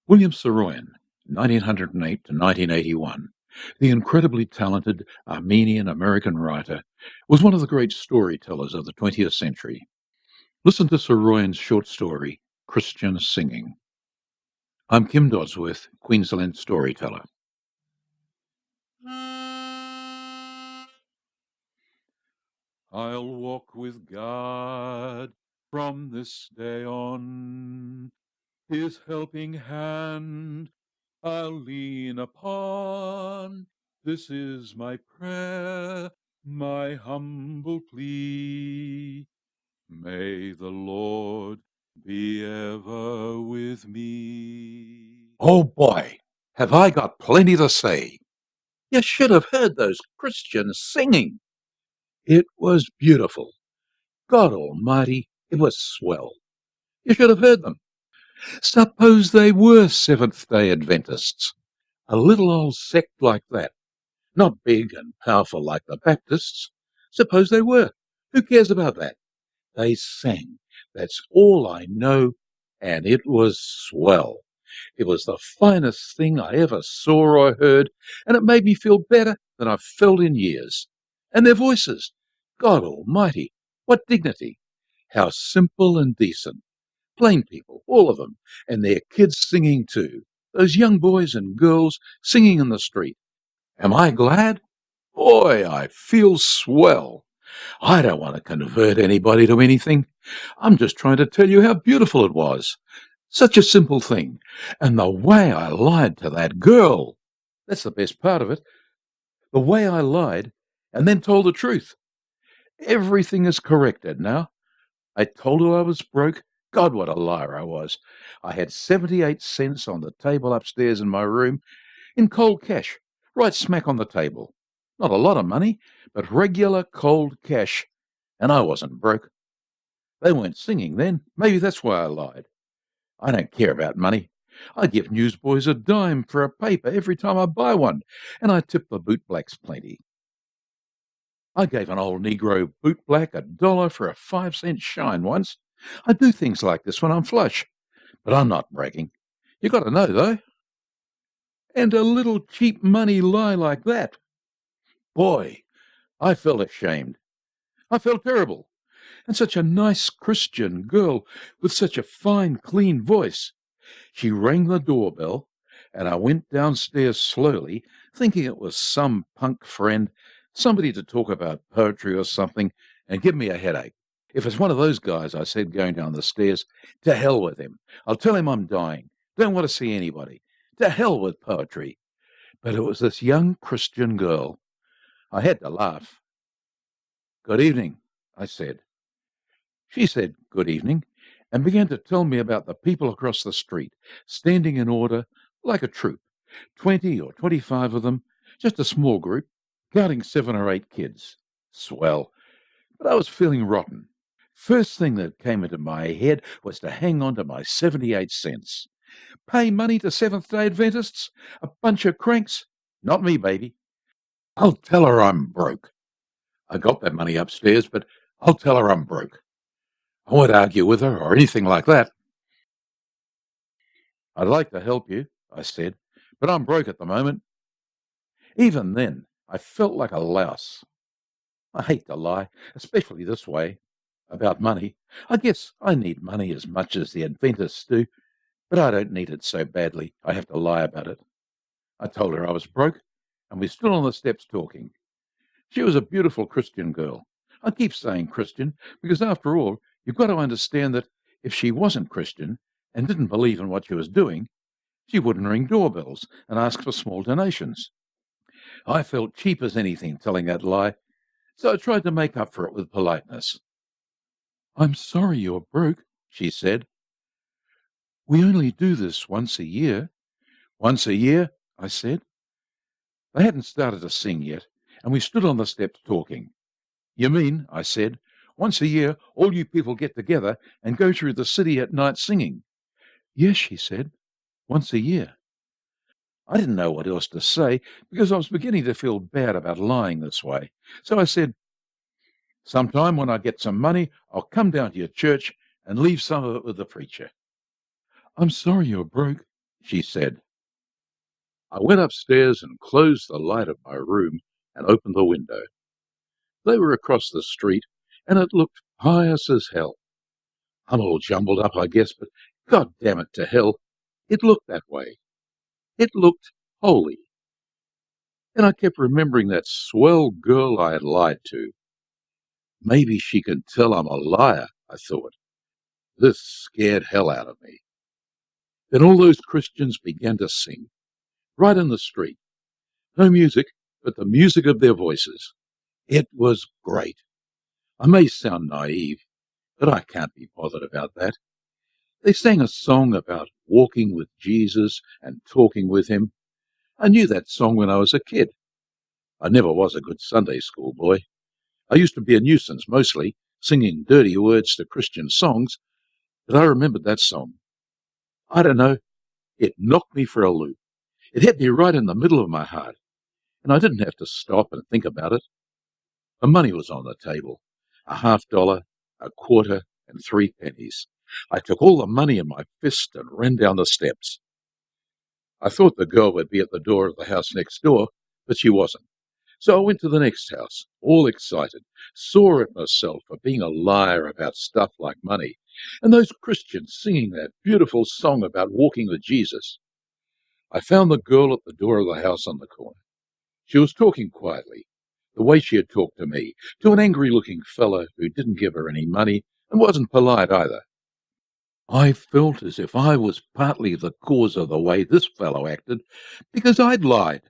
William Saroyan, 1908 to 1981, the incredibly talented Armenian-American writer, was one of the great storytellers of the 20th century. Listen to Saroyan's short story, Christian Singing. I'm Kim Dodsworth, Queensland storyteller. I'll walk with God from this day on. His helping hand I'll lean upon. This is my prayer, my humble plea. May the Lord be ever with me. Oh boy, have I got plenty to say. You should have heard those Christians singing. It was beautiful. God Almighty, it was swell. You should have heard them. Suppose they were Seventh-day Adventists. A little old sect like that. Not big and powerful like the Baptists. Suppose they were. Who cares about that? They sang. That's all I know. And it was swell. It was the finest thing I ever saw or heard, and it made me feel better than I've felt in years. And their voices. God Almighty, what dignity. How simple and decent. Plain people, all of them, and their kids singing too. Those young boys and girls singing in the street. Am I glad? Boy, I feel swell. I don't want to convert anybody to anything. I'm just trying to tell you how beautiful it was. Such a simple thing. And the way I lied to that girl. That's the best part of it. The way I lied and then told the truth. Everything is corrected now. I told her I was broke. God, what a liar I was. I had 78 cents on the table upstairs in my room in cold cash, right smack on the table. Not a lot of money, but regular cold cash. And I wasn't broke. They weren't singing then. Maybe that's why I lied. I don't care about money. I give newsboys a dime for a paper every time I buy one, and I tip the bootblacks plenty. I gave an old Negro bootblack $1 for a 5-cent shine once. I do things like this when I'm flush, but I'm not bragging. You got to know, though. And a little cheap money lie like that. Boy, I felt ashamed. I felt terrible. And such a nice Christian girl with such a fine, clean voice. She rang the doorbell, and I went downstairs slowly, thinking it was some punk friend, somebody to talk about poetry or something, and give me a headache. If it's one of those guys, I said, going down the stairs, to hell with him. I'll tell him I'm dying. Don't want to see anybody. To hell with poetry. But it was this young Christian girl. I had to laugh. Good evening, I said. She said, good evening, and began to tell me about the people across the street, standing in order like a troop, 20 or 25 of them, just a small group, counting 7 or 8 kids. Swell. But I was feeling rotten. First thing that came into my head was to hang on to my 78 cents. Pay money to Seventh-day Adventists? A bunch of cranks? Not me, baby. I'll tell her I'm broke. I got that money upstairs, but I'll tell her I'm broke. I won't argue with her or anything like that. I'd like to help you, I said, but I'm broke at the moment. Even then, I felt like a louse. I hate to lie, especially this way, about money. I guess I need money as much as the Adventists do, but I don't need it so badly I have to lie about it. I told her I was broke, and we stood on the steps talking. She was a beautiful Christian girl. I keep saying Christian because, after all, you've got to understand that if she wasn't Christian and didn't believe in what she was doing, she wouldn't ring doorbells and ask for small donations. I felt cheap as anything telling that lie, so I tried to make up for it with politeness. I'm sorry you're broke, she said. We only do this once a year. Once a year, I said. They hadn't started to sing yet, and we stood on the steps talking. You mean, I said, once a year all you people get together and go through the city at night singing? Yes, she said, once a year. I didn't know what else to say because I was beginning to feel bad about lying this way. So I said, sometime when I get some money, I'll come down to your church and leave some of it with the preacher. I'm sorry you're broke, she said. I went upstairs and closed the light of my room and opened the window. They were across the street, and it looked pious as hell. I'm all jumbled up, I guess, but God damn it to hell, it looked that way. It looked holy. And I kept remembering that swell girl I had lied to. Maybe she can tell I'm a liar, I thought. This scared hell out of me. Then all those Christians began to sing, right in the street. No music, but the music of their voices. It was great. I may sound naive, but I can't be bothered about that. They sang a song about walking with Jesus and talking with him. I knew that song when I was a kid. I never was a good Sunday school boy. I used to be a nuisance mostly, singing dirty words to Christian songs, but I remembered that song. I don't know, it knocked me for a loop. It hit me right in the middle of my heart, and I didn't have to stop and think about it. The money was on the table, $1/2, a quarter, and 3 pennies. I took all the money in my fist and ran down the steps. I thought the girl would be at the door of the house next door, but she wasn't. So I went to the next house, all excited, sore at myself for being a liar about stuff like money, and those Christians singing that beautiful song about walking with Jesus. I found the girl at the door of the house on the corner. She was talking quietly, the way she had talked to me, to an angry-looking fellow who didn't give her any money and wasn't polite either. I felt as if I was partly the cause of the way this fellow acted, because I'd lied.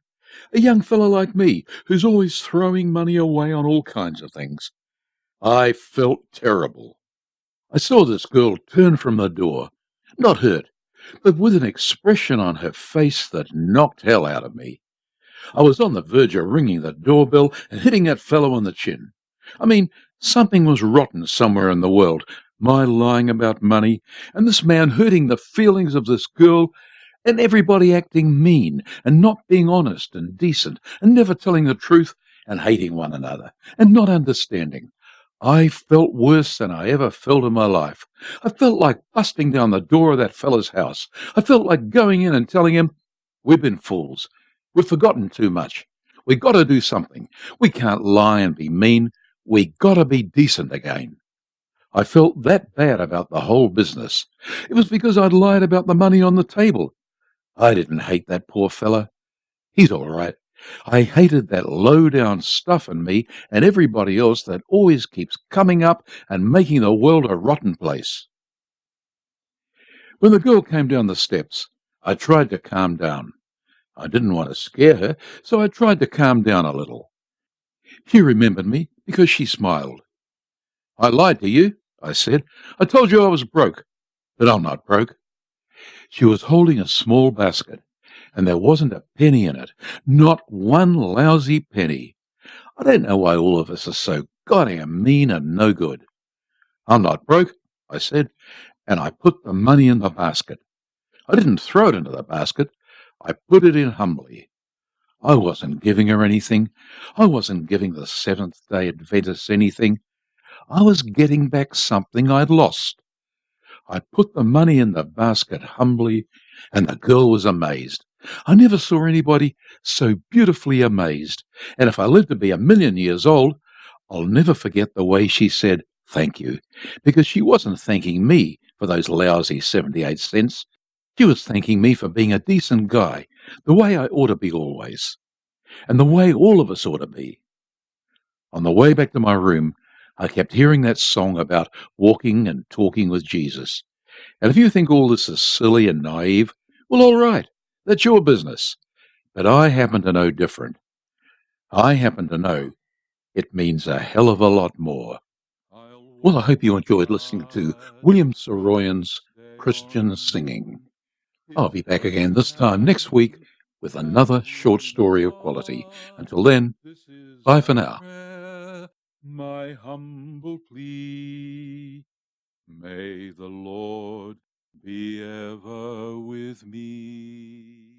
A young fellow like me, who's always throwing money away on all kinds of things. I felt terrible. I saw this girl turn from the door, not hurt, but with an expression on her face that knocked hell out of me. I was on the verge of ringing the doorbell and hitting that fellow on the chin. I mean, something was rotten somewhere in the world, my lying about money, and this man hurting the feelings of this girl, and everybody acting mean and not being honest and decent and never telling the truth and hating one another and not understanding. I felt worse than I ever felt in my life. I felt like busting down the door of that fella's house. I felt like going in and telling him, "We've been fools. We've forgotten too much. We got to do something. We can't lie and be mean. We got to be decent again." I felt that bad about the whole business. It was because I'd lied about the money on the table. I didn't hate that poor fella. He's all right. I hated that low-down stuff in me and everybody else that always keeps coming up and making the world a rotten place. When the girl came down the steps, I tried to calm down. I didn't want to scare her, so I tried to calm down a little. She remembered me because she smiled. "I lied to you," I said. "I told you I was broke, but I'm not broke." She was holding a small basket, and there wasn't a penny in it, not one lousy penny. I don't know why all of us are so goddamn mean and no good. "I'm not broke," I said, and I put the money in the basket. I didn't throw it into the basket. I put it in humbly. I wasn't giving her anything. I wasn't giving the Seventh-day Adventists anything. I was getting back something I'd lost. I put the money in the basket humbly, and the girl was amazed. I never saw anybody so beautifully amazed, and if I live to be 1,000,000 years old, I'll never forget the way she said thank you, because she wasn't thanking me for those lousy 78 cents. She was thanking me for being a decent guy, the way I ought to be always, and the way all of us ought to be. On the way back to my room, I kept hearing that song about walking and talking with Jesus. And if you think all this is silly and naive, well, all right, that's your business. But I happen to know different. I happen to know it means a hell of a lot more. Well, I hope you enjoyed listening to William Saroyan's Christian Singing. I'll be back again this time next week with another short story of quality. Until then, bye for now. My humble plea, may the Lord be ever with me.